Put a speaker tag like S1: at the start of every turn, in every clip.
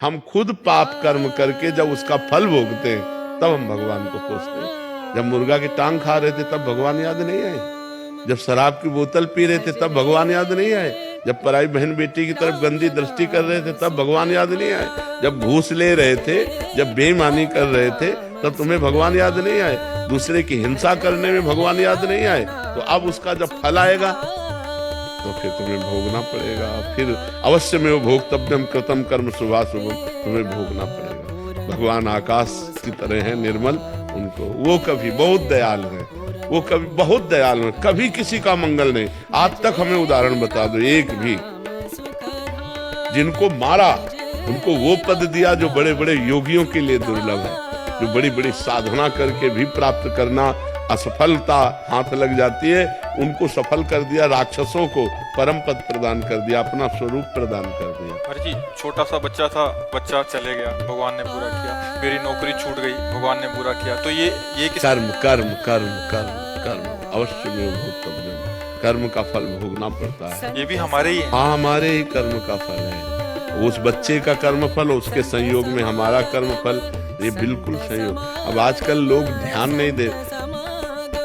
S1: हम खुद पाप कर्म करके जब उसका फल भोगते हैं तब हम भगवान को कोसते हैं। जब मुर्गा की टांग खा रहे थे तब भगवान याद नहीं आए? जब शराब की बोतल पी रहे थे तब भगवान याद नहीं आए? जब पराई बहन बेटी की तरफ गंदी दृष्टि कर रहे थे तब भगवान याद नहीं आए? जब घूस ले रहे थे, जब बेईमानी कर रहे थे तब तुम्हें भगवान याद नहीं आए? दूसरे की हिंसा करने में भगवान याद नहीं आए? तो अब उसका जब फल आएगा तो फिर तुम्हें भोगना पड़ेगा। फिर अवश्य में वो भोक्तव्यम कृतम कर्म शुभाशुभम, तुम्हें भोगना पड़ेगा। भगवान आकाश की तरह है निर्मल, उनको वो कभी बहुत दयालु है, वो कभी बहुत दयालु है, कभी किसी का मंगल नहीं। आज तक हमें उदाहरण बता दो एक भी, जिनको मारा उनको वो पद दिया जो बड़े बड़े योगियों के लिए दुर्लभ है, जो बड़ी बड़ी साधना करके भी प्राप्त करना असफलता हाथ लग जाती है, उनको सफल कर दिया। राक्षसों को परम पद प्रदान कर दिया, अपना स्वरूप प्रदान कर दिया।
S2: अरे जी, छोटा सा बच्चा था, बच्चा चले गया, भगवान ने पूरा किया। मेरी नौकरी छूट गई, भगवान ने पूरा किया। तो ये
S1: कर्म कर्म कर्म कर्म कर्म अवश्य में भोक्तव्य, कर्म का फल भोगना पड़ता है।
S2: ये भी हमारे ही है।
S1: हाँ, हमारे ही कर्म का फल है। उस बच्चे का कर्म फल, उसके संयोग में हमारा कर्म फल, ये बिल्कुल संयोग। अब आजकल लोग ध्यान नहीं दे,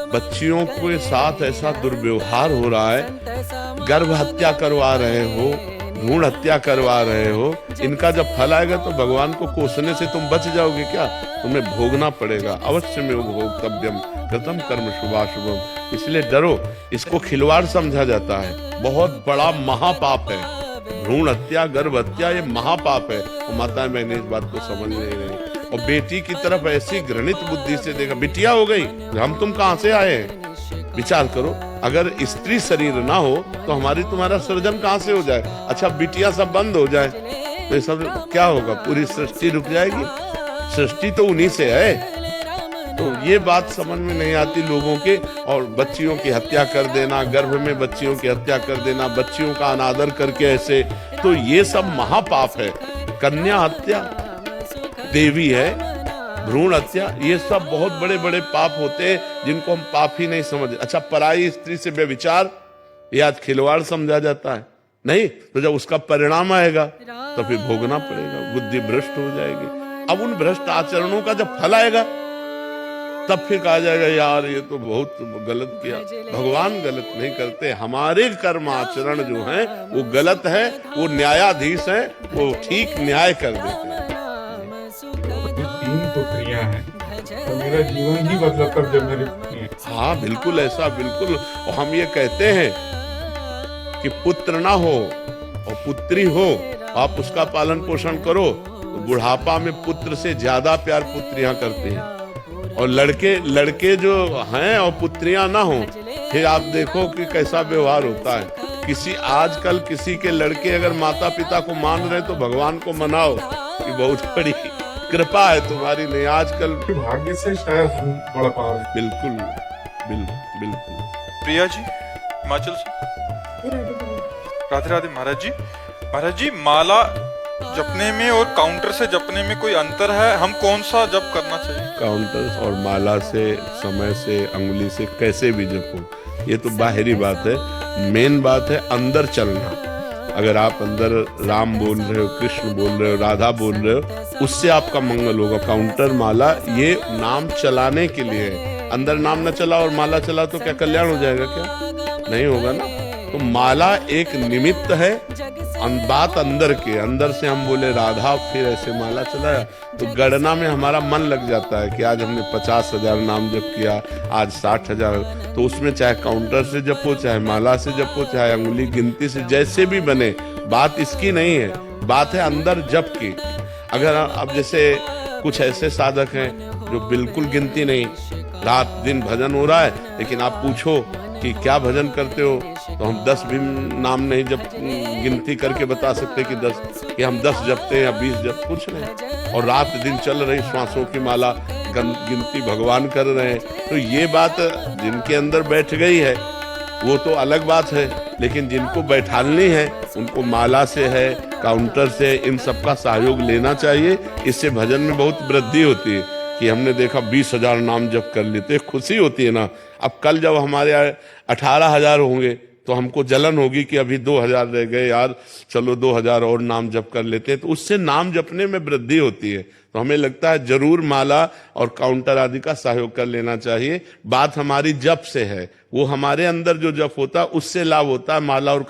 S1: बच्चियों के साथ ऐसा दुर्व्यवहार हो रहा है, गर्भ हत्या करवा रहे हो, भ्रूण हत्या करवा रहे हो। इनका जब फल आएगा तो भगवान को कोसने से तुम बच जाओगे क्या? तुम्हें भोगना पड़ेगा। अवश्य में भोक्तव्यम कृतम कर्म शुभाशुभम। इसलिए डरो, इसको खिलवाड़ समझा जाता है, बहुत बड़ा महापाप है। भ्रूण हत्या, गर्भ हत्या, ये महापाप है। और माताएं बहनें इस बात को समझ नहीं रही, और बेटी की तरफ ऐसी घृणित बुद्धि से देखा, बिटिया हो गई, हम तुम कहां से आए हैं? विचार करो, अगर स्त्री शरीर ना हो तो हमारी तुम्हारा सृजन कहां से हो जाए? अच्छा, बिटिया सब बंद हो जाए तो ये सब क्या होगा? पूरी सृष्टि रुक जाएगी। सृष्टि तो उन्हीं से है। तो ये बात समझ में नहीं आती लोगों के। और बच्चियों की हत्या कर देना, गर्भ में बच्चियों की हत्या कर देना, बच्चियों का अनादर करके ऐसे, तो ये सब महापाप है। कन्या हत्या देवी है, भ्रूण हत्या, ये सब बहुत बड़े बड़े पाप होते हैं जिनको हम पाप ही नहीं समझते। अच्छा, पराई स्त्री से व्यभिचार, ये आज खिलवाड़ समझा जाता है? नहीं, तो जब उसका परिणाम आएगा तो फिर भोगना पड़ेगा, बुद्धि भ्रष्ट हो जाएगी। अब उन भ्रष्ट आचरणों का जब फल आएगा तब फिर कहा जाएगा यार ये तो बहुत गलत किया। भगवान गलत नहीं करते, हमारे कर्म आचरण जो है वो गलत है, वो न्यायाधीश है, वो ठीक न्याय कर देते हैं।
S3: तीन पुत्रियां हैं तो मेरा जीवन ही बदला तब जब मेरी पुत्री।
S1: हाँ बिल्कुल ऐसा, बिल्कुल। और हम ये कहते हैं कि पुत्र ना हो और पुत्री हो, आप उसका पालन पोषण करो, तो बुढ़ापा में पुत्र से ज्यादा प्यार पुत्रियां करती हैं। और लड़के जो हैं और पुत्रियां ना हो, फिर आप देखो कि कैसा व्यवहार होता है। आजकल किसी के लड़के अगर माता पिता को मान रहे तो भगवान को मनाओ कि बहुत बड़ी कृपा है तुम्हारी। नहीं, आजकल
S3: भाग्य से शायद हम बढ़ पा रहे।
S1: बिल्कुल बिल्कुल बिल्कुल।
S2: प्रिया जी हिमाचल से, राधे राधे। महाराज जी, माला जपने में और काउंटर से जपने में कोई अंतर है? हम कौन सा जप करना चाहिए?
S1: काउंटर और माला से, समय से, अंगुली से, कैसे भी जपो, ये तो बाहरी बात है। मेन बात है अंदर चलना। अगर आप अंदर राम बोल रहे हो, कृष्ण बोल रहे हो, राधा बोल रहे हो, उससे आपका मंगल होगा। काउंटर माला ये नाम चलाने के लिए है। अंदर नाम न चला और माला चला तो क्या कल्याण हो जाएगा? क्या नहीं होगा ना। तो माला एक निमित्त है, बात अंदर के, अंदर से हम बोले राधा, फिर ऐसे माला चलाया तो गणना में हमारा मन लग जाता है कि आज हमने 50,000 नाम जप किया, आज 60,000। तो उसमें चाहे काउंटर से जपो, चाहे माला से जपो, चाहे अंगुली गिनती से, जैसे भी बने, बात इसकी नहीं है, बात है अंदर जप की। अगर अब जैसे कुछ ऐसे साधक हैं जो बिल्कुल गिनती नहीं, रात दिन भजन हो रहा है, लेकिन आप पूछो कि क्या भजन करते हो तो हम 10 भी नाम नहीं जब गिनती करके बता सकते कि हम 10 जपते हैं या 20 जप, कुछ नहीं। और रात दिन चल रही श्वासों की माला गिनती भगवान कर रहे हैं। तो ये बात जिनके अंदर बैठ गई है वो तो अलग बात है, लेकिन जिनको बैठालनी है उनको माला से है, काउंटर से, इन सबका सहयोग लेना चाहिए। इससे भजन में बहुत वृद्धि होती है कि हमने देखा 20,000 नाम जप कर लेते, खुशी होती है ना। अब कल जब हमारे 18,000 होंगे तो हमको जलन होगी कि अभी 2000 रह गए यार, चलो 2000 और नाम जप कर लेते हैं, तो उससे नाम जपने में वृद्धि होती है। तो हमें लगता है जरूर माला और काउंटर आदि का सहयोग कर लेना चाहिए। बात हमारी जप से है, वो हमारे अंदर जो जप होता है उससे लाभ होता है, माला और